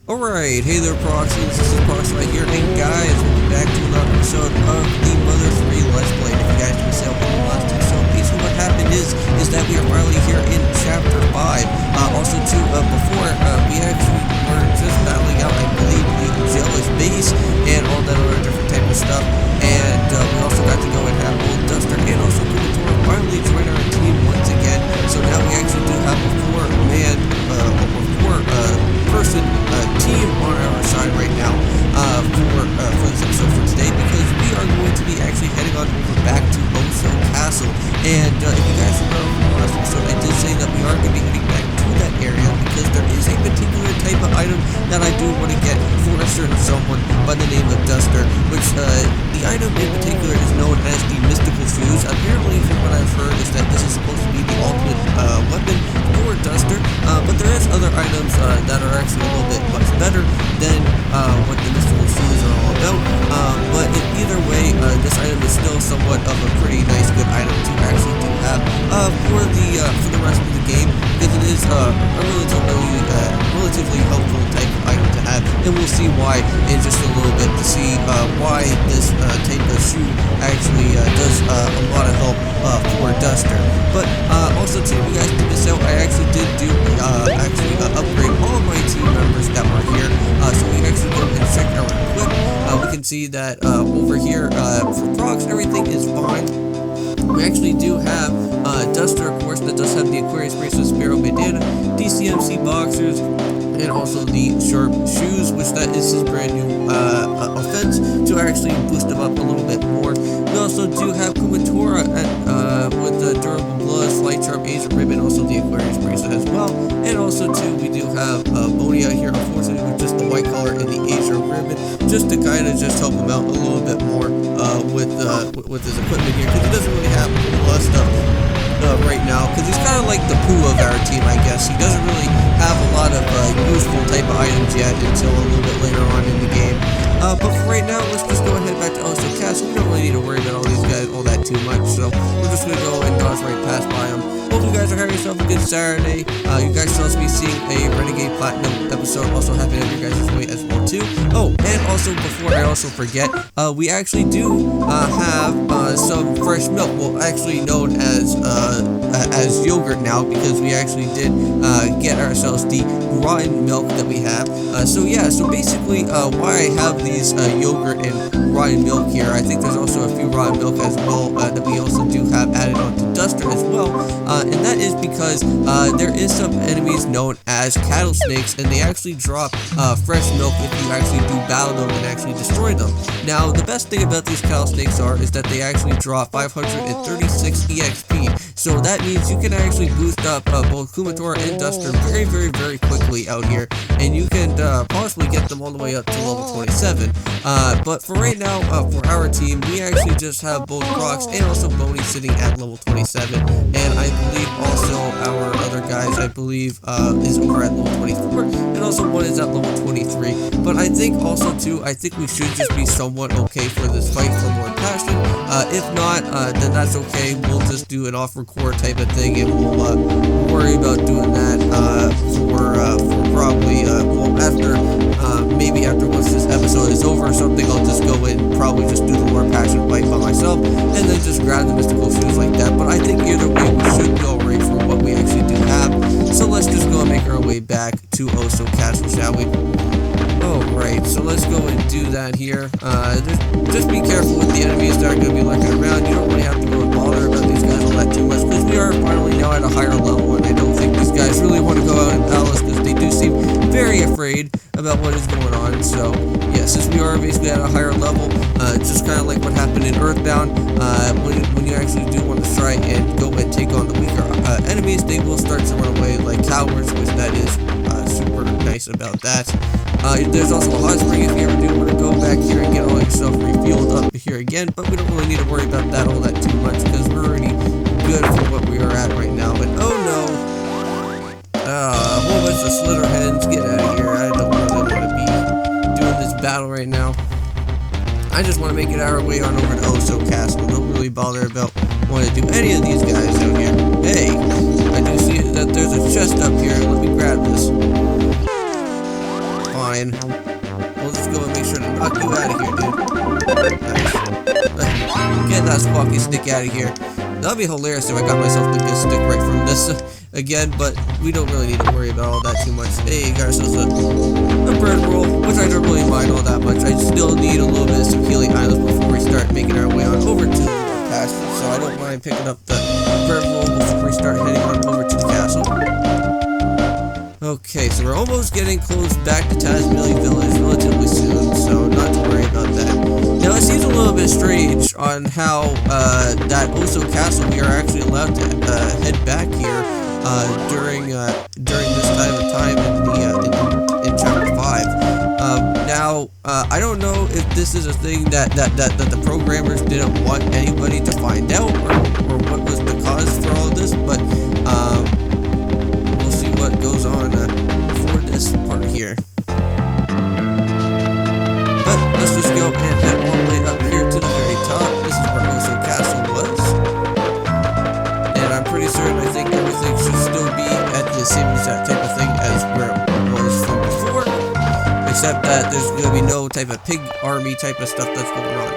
Alright, hey there Proxyians, this is Proxify here, and guys, welcome back to another episode of the Mother 3 Let's Play. If you guys missed out on the last two, so basically what happened is that we are finally here in Chapter 5. Also too, before, we actually were just battling out, I believe, the Jealous Base, and all that other different type of stuff, and we also got to go and have Old Duster, and also Kumatora finally join our team once again, so now we actually do have a four-person team on our side right now for this episode for today, because we are going to be actually heading on over back to Osohe Castle. And if you guys remember from the last episode, I did say that we are going to be heading back to that area because there is a particular type of item that I do want to get for a certain someone by the name of Duster, which the item in particular is known as the Msytical Shoes. Apparently, from what I've heard, is that this is supposed to be the ultimate weapon for Duster, but there is other items that are actually a little bit much better than what the Msytical Shoes are all about. But in either way, this item is still somewhat of a pretty nice, good item to actually do have for the rest of the game, because it is a relatively helpful type of item to have, and we'll see why in just a little bit to see why this type of shoe actually does a lot of help for Duster. But also too, you guys did this out, I actually did do upgrade all of my team members that were here, so we actually go and check our equip. We can see that over here for Prox, everything is fine. We actually do have Duster, of course, that does have the Aquarius Bracelet, Sparrow Bandana, DCMC Boxers, and also the Sharp Shoes, which that is his brand new offense to actually boost him up a little bit more. We also do have Kumatora with the Durable Gloves, Flight Sharp, Asia Ribbon, also the Aquarius Bracelet as well. And also too, we do have Bonia here, unfortunately, with just the white color and the Asia Ribbon, just to kind of just help him out a little bit more with his equipment here, because he doesn't really have a lot of stuff right now, because he's kind of like the poo of our team, I guess. He doesn't really have a lot of useful type of items yet until a little bit later on in the game. But for right now, let's just go ahead back to Osohe Castle. We don't really need to worry about all these guys all that too much, so we're just going to go and dodge right past by them. Hope you guys are having yourself a good Saturday. You guys should also be seeing a Renegade Platinum episode also happening on your guys' way as well too. Oh, and also before I also forget, we actually do have some fresh milk. Well, actually known as yogurt now, because we actually did get ourselves the rotten milk that we have. So yeah, so basically why I have these yogurt and rotten milk here, I think there's also a few rotten milk as well that we also do have added onto Duster as well, and that is because there is some enemies known as cattle snakes, and they actually drop fresh milk if you actually do battle them and actually destroy them. Now, the best thing about these cattle snakes is that they actually drop 536 EXP, so that means you can actually boost up both Kumatora and Duster very, very, very quickly out here, and you can possibly get them all the way up to level 27. But for right now, for our team, we actually just have both Prox and also Boney sitting at level 27, and I believe also our other guys, I believe, is over at level 24, and also one is at level 23. But I think also too, I think we should just be somewhat okay for this fight for more passion. If not, then that's okay. We'll just do an off-record type of thing, and we'll worry about doing that for probably well, after maybe after once this episode is over or something. I'll just go in and probably just do the more passion fight by myself, and then just grab the Msytical Shoes like that. But I think either way, we should go right for what we actually do have. So let's just go and make our way back to Osohe Castle, shall we? Alright, so let's go and do that here. Just be careful with the enemies that are going to be lurking around. You don't really have to go and bother about these guys all that too much, because we are finally now at a higher level, and I don't think these guys really want to go out and battle us, because they do seem very afraid about what is going on. So yeah, since we are basically at a higher level, just kind of like what happened in Earthbound, when you actually do want to try and go and take on the weaker enemies, they will start to run away like cowards, which that is super nice about that. There's also a hot spring if you ever do want to go back here and get all yourself refueled up here again, but we don't really need to worry about that all that too much, because we're already good for what we are at right now. And oh no, a whole bunch of slitter hens, get out of here. I don't really want to be doing this battle right now. I just want to make it our way on over to Osohe Castle. Don't really bother about wanting to do any of these guys out here. Hey, I do see that there's a chest up here. Let me grab this. Fine. fine. We'll just go and make sure to knock you out of here, dude. Nice. Get that squawky stick out of here. That'd be hilarious if I got myself the good stick right from this again, but we don't really need to worry about all that too much. Hey, got ourselves a bread roll, which I don't really mind all that much. I still need a little bit of some healing items before we start making our way on over to the castle, so I don't mind picking up the bread roll before we start heading on over to the castle. Okay, so we're almost getting close back to Tasmillion Village relatively soon, so not to worry about that. Now, it seems a little bit strange on how that Osohe Castle, we are actually allowed to head back here during this time in Chapter 5. Now, I don't know if this is a thing that the programmers didn't want anybody to find out, or what was the cause for all of this, but we'll see what goes on for this part here. But let's just go and head all the way up here to the very top. This is where Osohe Castle was. And I'm pretty certain I think everything should still be at the same exact type of thing as where it was from before. Except that there's going to be no type of pig army type of stuff that's going on.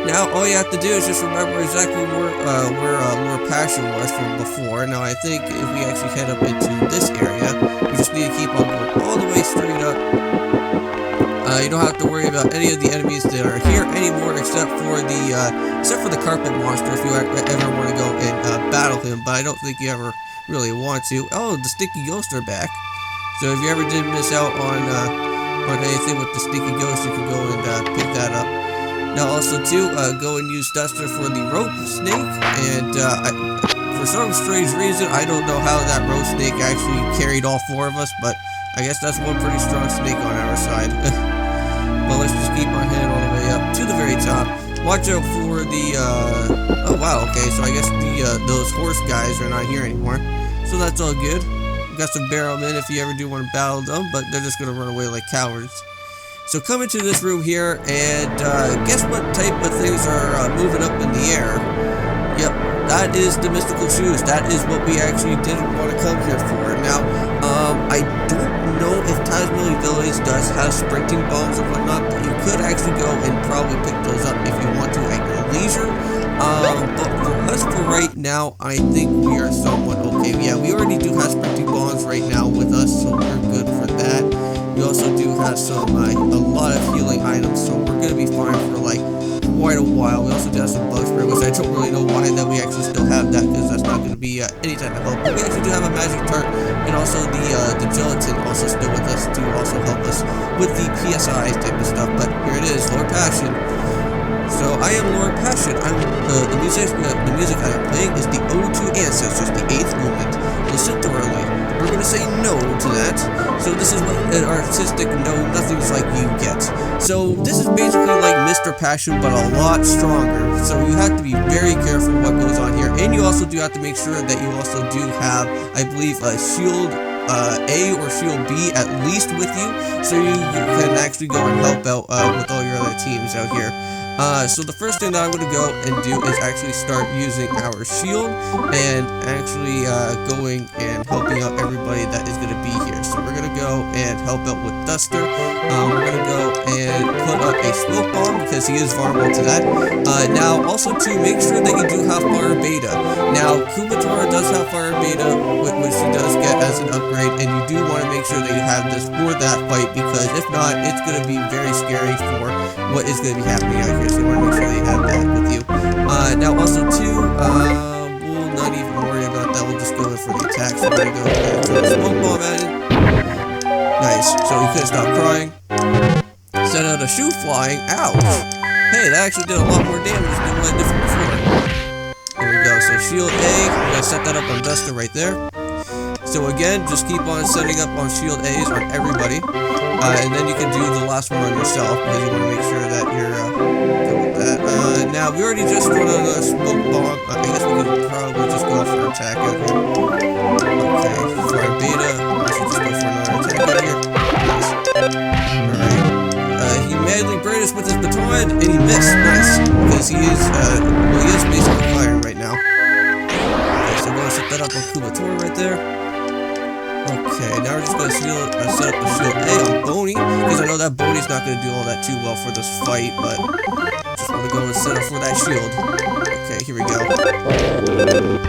Now, all you have to do is just remember exactly where Lord Passion was from before. Now, I think if we actually head up into this area, we just need to keep on going all the way straight up. You don't have to worry about any of the enemies that are here anymore, except for the carpet monster if you ever want to go and battle him. But I don't think you ever really want to. Oh, the Sticky Ghosts are back. So if you ever did miss out on anything with the Sticky Ghost, you can go and pick that up. Now also too, go and use Duster for the rope snake, and for some strange reason, I don't know how that rope snake actually carried all 4 of us, but I guess that's one pretty strong snake on our side. But let's just keep on heading all the way up to the very top. Watch out for the, oh wow, okay, so I guess those horse guys are not here anymore, so that's all good. We got some barrelmen if you ever do want to battle them, but they're just gonna run away like cowards. So come into this room here, and guess what type of things are moving up in the air? Yep, that is the Msytical Shoes. That is what we actually didn't want to come here for. Now, I don't know if Tasmillion Village does have sprinting bombs or whatnot, but you could actually go and probably pick those up if you want to at your leisure. But for us for right now, I think we are somewhat okay. Yeah, we already do have sprinting bombs right now with us, so we're good for that. We also do have a lot of healing items, so we're going to be fine for like quite a while. We also do have some bug spray, which I don't really know why that we actually still have that, because that's not going to be any type of help. But we actually do have a magic tart, and also the gelatin also still with us to also help us with the PSI type of stuff. But here it is, Lord Passion. So I am Lord Passion. The music I am playing is the Ode to Ancestors, the 8th movement. Listen thoroughly. We're going to say no to that. So this is what an artistic no, nothing's like you get. So this is basically like Mr. Passion, but a lot stronger. So you have to be very careful what goes on here. And you also do have to make sure that you also do have, I believe, a shield A or shield B at least with you. So you can actually go and help out with all your other teams out here. So the first thing that I'm going to go and do is actually start using our shield and actually going and helping out everybody that is going to be here. So we're going to go and help out with Duster. We're going to go and put up a smoke bomb because he is vulnerable to that. Now also to make sure that you do have fire beta. Now Kumatora does have fire beta, which she does get as an upgrade, and you do want to make sure that you have this for that fight, because if not, it's going to be very scary for what is going to be happening out here. So you want to make sure that you have that with you. Now also too, we'll not even worry about that. We'll just go in for the attack. So we're going to go and throw a smoke bomb at it. Nice. So he couldn't stop crying. Sent out a shoe flying. Ouch. Hey, that actually did a lot more damage than what it did before. There we go. So shield A. We're going to set that up on Duster right there. So again, just keep on setting up on shield A's on everybody. And then you can do the last one on yourself, because you want to make sure that you're good with that. Now, we already just thrown out a smoke bomb. I guess we could probably just go for an attack out here. Okay, for our beta, let's just go for another attack out here. Nice. Alright. He madly braided us with his baton, and he missed. Nice. Because he is basically firing right now. Okay, so we're going to set that up on Kumatora right there. Okay, now we're just going to set up the shield A on Boney. that Bodhi's not going to do all that too well for this fight, but just want to go and set up for that shield. Okay, here we go.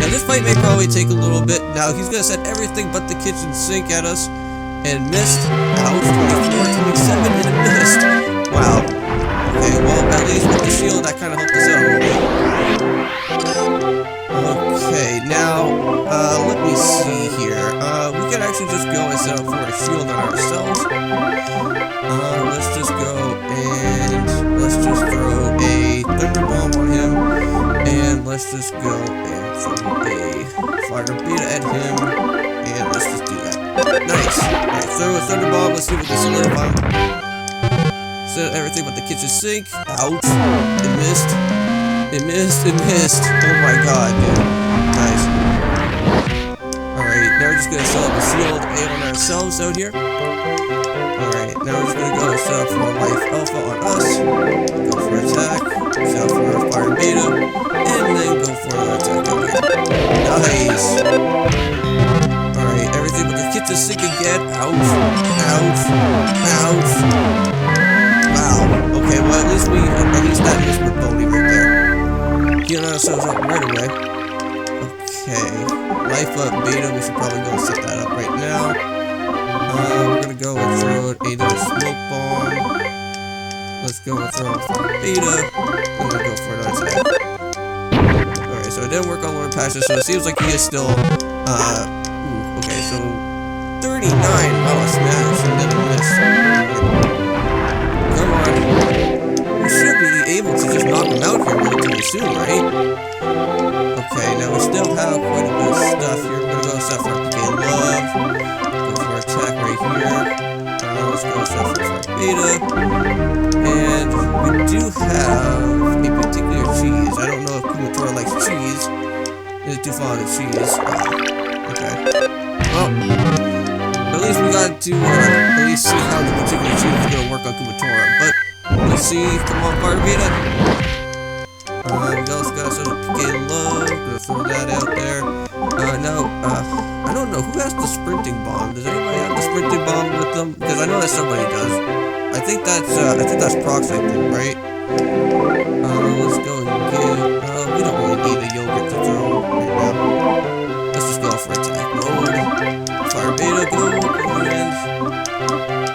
Now this fight may probably take a little bit. Now he's going to set everything but the kitchen sink at us, and missed. Ouch, 24, 27, and it missed. Wow. Okay, well, at least with the shield, that kind of helped us out a little bit. Okay, now, let me see here. We can actually just go and set up for a shield on ourselves. Let's just go and let's just throw a Thunder Bomb on him. And let's just go and throw a Fire Beta at him. And let's just do that. Nice. Alright, throw a Thunder Bomb. Let's see if we can solidify him. Set everything but the kitchen sink. Ouch. It missed. It missed. It missed. Oh my god, dude. Nice. Alright, now we're just gonna set up a shield aim on ourselves out here. Alright, now we're just gonna go and set up for Life Alpha on us. Go for attack. Set up for our Fire Beta. And then go for another attack out here. Nice. Alright, everything but the kitchen sink again. Ouch. Ouch. Ouch. Wow. Okay, well at least that missed with Boney right there. Getting ourselves up right away. Okay. Life up beta, we should probably go and set that up right now. We're gonna go and throw another smoke bomb. Let's go and throw a beta. And then go for another attack. Alright, so it didn't work on Lord Passion, so it seems like he is still okay, so 39. Wow, a smash and then a miss. Come on. We should be able to just knock him out here relatively soon, right? Okay, now we still have quite a bit of stuff here. We're gonna go set for PK Love. Go for attack right here. Let's go set for Beta. And we do have a particular cheese. I don't know if Kumatora likes cheese. He's too fond of cheese. Okay. Well, at least we got to at least see how the particular cheese is gonna work on Kumatora. But let's see. Come on, Fire Beta. We also got some PK Love. Gonna throw that out there. No, I don't know who has the sprinting bomb. Does anybody have the sprinting bomb with them? Because I know that somebody does. I think that's Proxify, right? Let's go and get. We don't really need a yogurt to throw right now. Let's just go for attack mode. Fire Beta, go and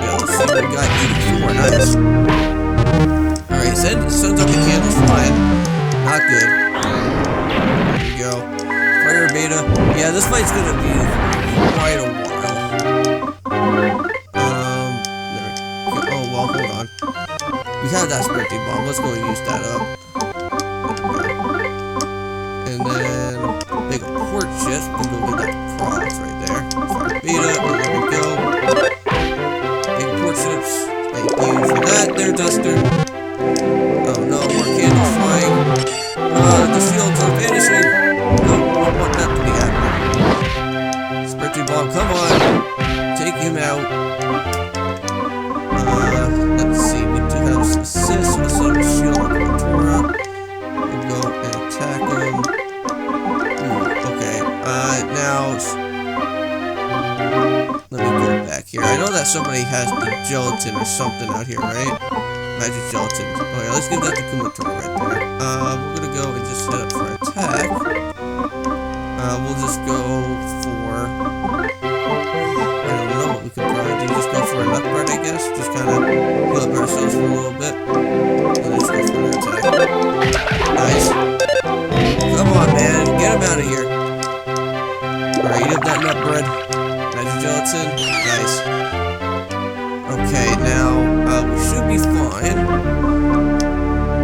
yeah, let's see. We got 84. Nice. Alright, sends up the candles flying. Not good. There we go. Fire Beta. Yeah, this fight's gonna be quite a while. There we go. Oh, well, hold on. We have that sprinting bomb. Let's go and use that up. And then make a port shift. And go get that Prox right there. Fire Beta. And there we go. Make port shifts. Thank you for that there, Duster. Oh no, more candles flying. The shields are vanishing. No, I don't want that to be happening. Sprinting bomb, come on. Take him out. Let's see, we do have some assists. Let's set up a shield on Kumatora. We'll go and attack him. Okay. Now, let me go back here. I know that somebody has the gelatin or something out here, right? Magic gelatin. Okay, let's give that to Kumatora right there. We're gonna go and just set up for attack. We'll just go for. I don't know what we could probably do. Just go for an upgrade, I guess. Just kind of heal up ourselves for a little bit. And let's go for an attack. Nice. Come on, man. Get him out of here. Alright, eat up that nut bread. Magic gelatin. Nice. Okay, now, we should be fine.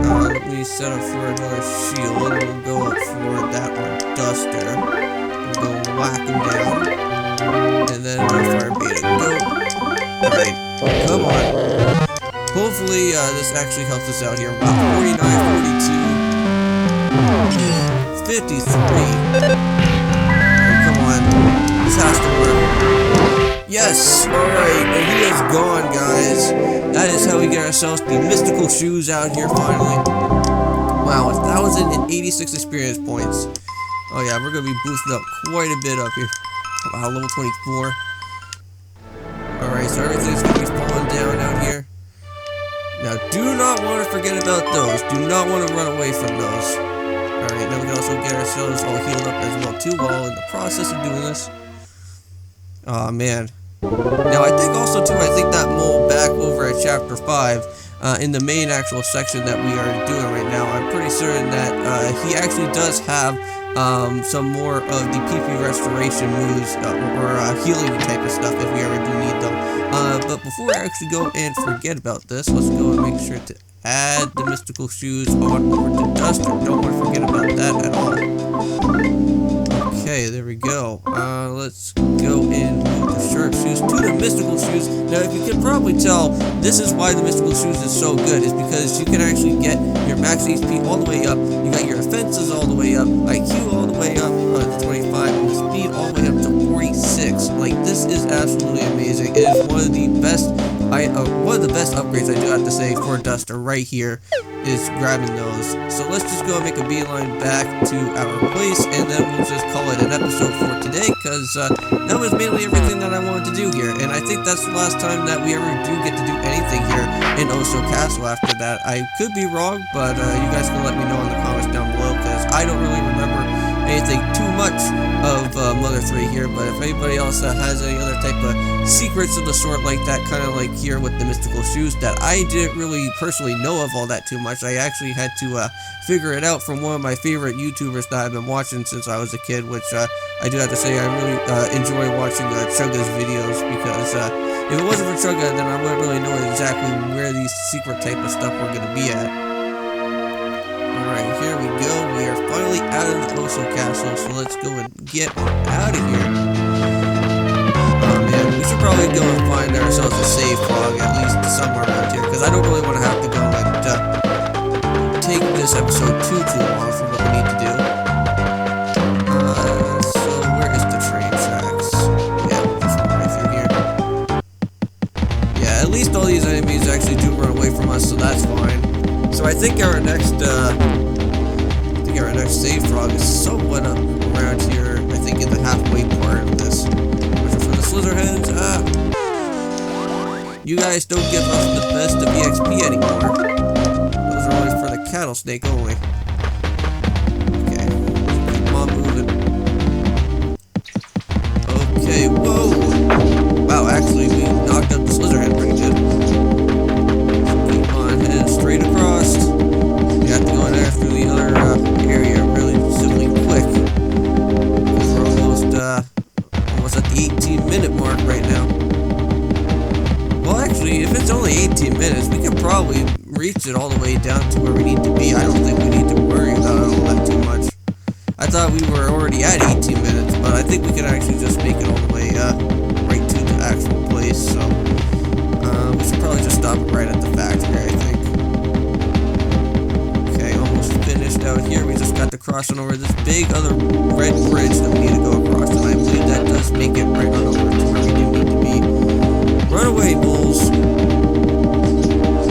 Let me set up for another shield. We'll go up for that one, Duster. We'll go whack him down. And then Fire Beta. Go. Alright, come on. Hopefully, this actually helps us out here. Wow, 49, 42. 53. Come on. This has to work. Yes! Alright, and he is gone, guys. That is how we get ourselves the Mystical Shoes out here, finally. Wow, 1,086 experience points. Oh yeah, we're going to be boosting up quite a bit up here. Wow, level 24. Alright, so everything's going to be falling down out here. forget about those. Do not want to run away from those. Alright, now we can also get ourselves all healed up as well too while in the process of doing this. Aw, man. Now, I think also, too, I think that mole back over at Chapter 5, in the main actual section that we are doing right now, I'm pretty certain that he actually does have some more of the PP restoration moves or healing type of stuff if we ever do need them. But before I actually go and forget about this, let's go and make sure to add the Mystical Shoes on over to Duster. Don't want to forget about that at all. Okay, there we go. Let's go and move the Sharp Shoes to the Mystical Shoes. Now, if you can probably tell, this is why the Mystical Shoes is so good, is because you can actually get your max HP all the way up, you got your offenses all the way up, IQ all the way up to 25, and speed all the way up to 46. Like, this is absolutely amazing. It is one of the best upgrades, I do have to say, for Duster right here, is grabbing those. So let's just go and make a beeline back to our place, and then we'll just call it an episode for today, because that was mainly everything that I wanted to do here, and I think that's the last time that we ever do get to do anything here in Osohe Castle after that. I could be wrong, but you guys can let me know in the comments down below, because I don't really remember anything too much of Mother 3 here, but if anybody else has any other type of secrets of the sort like that, kind of like here with the Mystical Shoes, that I didn't really personally know of all that too much. I actually had to figure it out from one of my favorite YouTubers that I've been watching since I was a kid, which I do have to say I really enjoy watching Chugga's videos, because if it wasn't for Chugga, then I wouldn't really know exactly where these secret type of stuff were going to be at. Alright, here we go. We are finally out of the Osohe Castle, so let's go and get out of here. Oh man, we should probably go and find ourselves a save log, at least somewhere around here, because I don't really want to have to go and take this episode too long for what we need to do. So where is the train tracks? Yeah, just right through here. Yeah, at least all these enemies actually do run away from us, so that's fine. So I think our next save frog is somewhat up around here. I think in the halfway part of this. Which is for the Slitherheads. You guys don't give us the best of EXP anymore. Those are only for the cattle snake only. Okay, keep on moving. Okay, whoa! Wow, actually we knocked out the Slitherhead pretty good. Keep on heading straight across. We have to go in there through the other area relatively quick. Because we're almost at the 18-minute mark right now. Well, actually, if it's only 18 minutes, we can probably reach it all the way down to where we need to be. I don't think we need to worry about it all that too much. I thought we were already at 18 minutes, but I think we can actually just make it all the way right to the actual place. So we should probably just stop it right at the factory, I think. Finished out here. We just got to crossing over this big other red bridge that we need to go across, and I believe that does make it right on over to where we do need to be. Run away, bulls!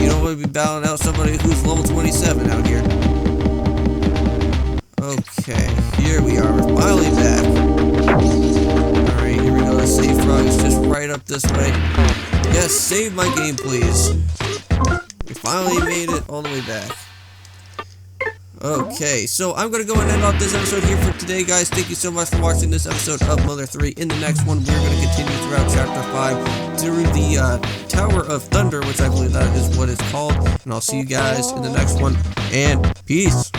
You don't want to be battling out somebody who's level 27 out here. Okay, here we are. We're finally back. Alright, here we go. The save frog is just right up this way. Yes, save my game, please. We finally made it all the way back. Okay, so I'm going to go and end off this episode here for today, guys. Thank you so much for watching this episode of Mother 3. In the next one, we're going to continue throughout Chapter 5 through the Tower of Thunder, which I believe that is what it's called. And I'll see you guys in the next one, and peace!